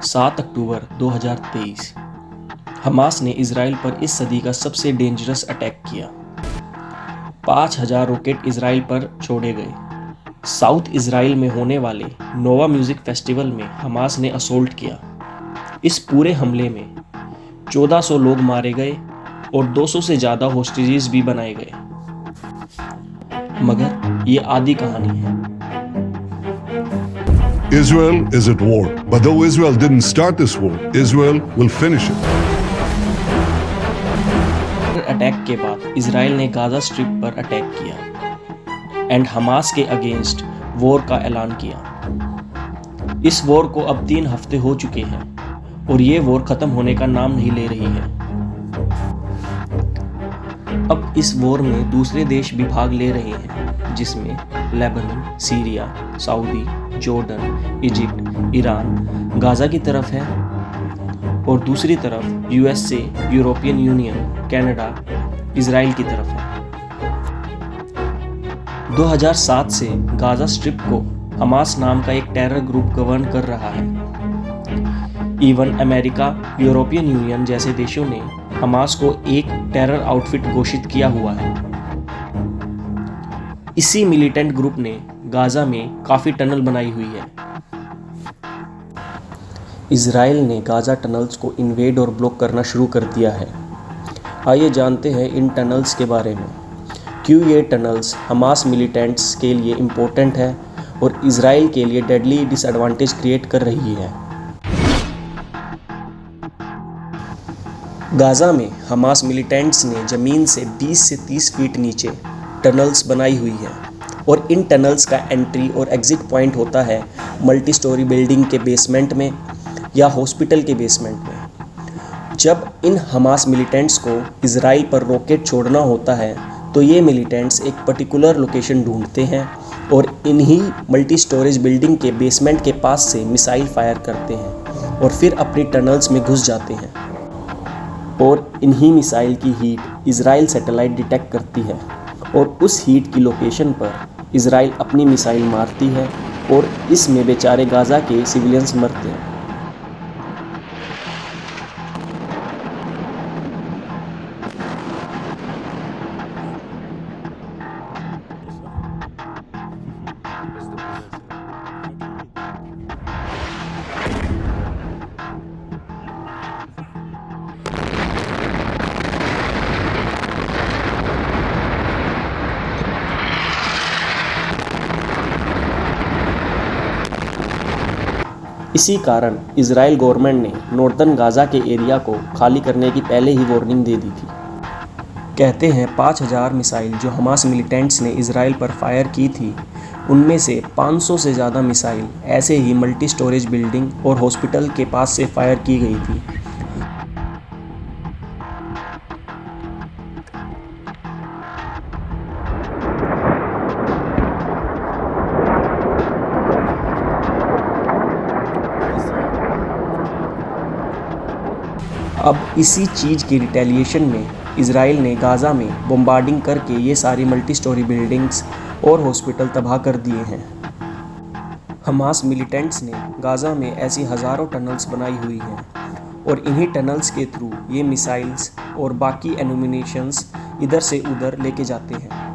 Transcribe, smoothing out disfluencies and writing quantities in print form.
7 अक्टूबर 2023 Hamas ने Israel पर इस सदी का सबसे डेंजरस अटैक किया। 5,000 रॉकेट इजराइल पर छोड़े गए। साउथ इजराइल में होने वाले नोवा म्यूजिक फेस्टिवल में हमास ने असोल्ट किया। इस पूरे हमले में 1400 लोग मारे गए और 200 से ज़्यादा होस्टेजेस भी बनाए गए। मगर ये आधी कहानी है। Israel is at war, but though Israel didn't start this war, Israel will finish it. Attack के बाद इजराइल ने गाजा स्ट्रिप पर अटैक किया एंड हमास के अगेंस्ट वॉर का ऐलान किया। इस वॉर को अब 3 हफ्ते हो चुके हैं और ये वॉर खत्म होने का नाम नहीं ले रही है। अब इस वॉर में दूसरे देश भी भाग ले रहे हैं, जिसमें Lebanon, Syria, Saudi, Jordan, Egypt, Iran Gaza की तरफ है और दूसरी तरफ USA, European union, Canada, Israel की तरफ है। 2007 से गाजा स्ट्रिप को हमास नाम का एक टेरर ग्रुप गवर्न कर रहा है। इवन अमेरिका, यूरोपियन यूनियन जैसे देशों ने हमास को एक टेरर आउटफिट घोषित किया हुआ है। इसी मिलिटेंट ग्रुप ने गाजा में काफ़ी टनल बनाई हुई है। इजराइल ने गाजा टनल्स को इन्वेड और ब्लॉक करना शुरू कर दिया है। आइए जानते हैं इन टनल्स के बारे में। क्यों ये टनल्स हमास मिलिटेंट्स के लिए इम्पोर्टेंट है और इजराइल के लिए डेडली डिसएडवांटेज क्रिएट कर रही है। गाजा में हमास मिलिटेंट्स ने ज़मीन से 20 से 30 फीट नीचे टनल्स बनाई हुई है और इन टनल्स का एंट्री और एग्जिट पॉइंट होता है मल्टी स्टोरी बिल्डिंग के बेसमेंट में या हॉस्पिटल के बेसमेंट में। जब इन हमास मिलिटेंट्स को इजराइल पर रॉकेट छोड़ना होता है तो ये मिलिटेंट्स एक पर्टिकुलर लोकेशन ढूंढते हैं और इन्हीं मल्टी स्टोरेज बिल्डिंग के बेसमेंट के पास से मिसाइल फायर करते हैं और फिर अपनी टनल्स में घुस जाते हैं और इन्हीं मिसाइल की हीट इजराइल सैटेलाइट डिटेक्ट करती है और उस हीट की लोकेशन पर इजराइल अपनी मिसाइल मारती है और इसमें बेचारे गाजा के सिविलियंस मरते हैं। इसी कारण इजराइल गवर्नमेंट ने नॉर्दर्न गाजा के एरिया को खाली करने की पहले ही वार्निंग दे दी थी। कहते हैं 5,000 मिसाइल जो हमास मिलिटेंट्स ने इजराइल पर फायर की थी, उनमें से 500 से ज़्यादा मिसाइल ऐसे ही मल्टी स्टोरेज बिल्डिंग और हॉस्पिटल के पास से फायर की गई थी। अब इसी चीज़ की रिटेलिएशन में इजराइल ने गाजा में बम्बार्डिंग करके ये सारी मल्टी स्टोरी बिल्डिंग्स और हॉस्पिटल तबाह कर दिए हैं। हमास मिलिटेंट्स ने गाजा में ऐसी हज़ारों टनल्स बनाई हुई हैं और इन्हीं टनल्स के थ्रू ये मिसाइल्स और बाकी एम्यूनिशंस इधर से उधर लेके जाते हैं।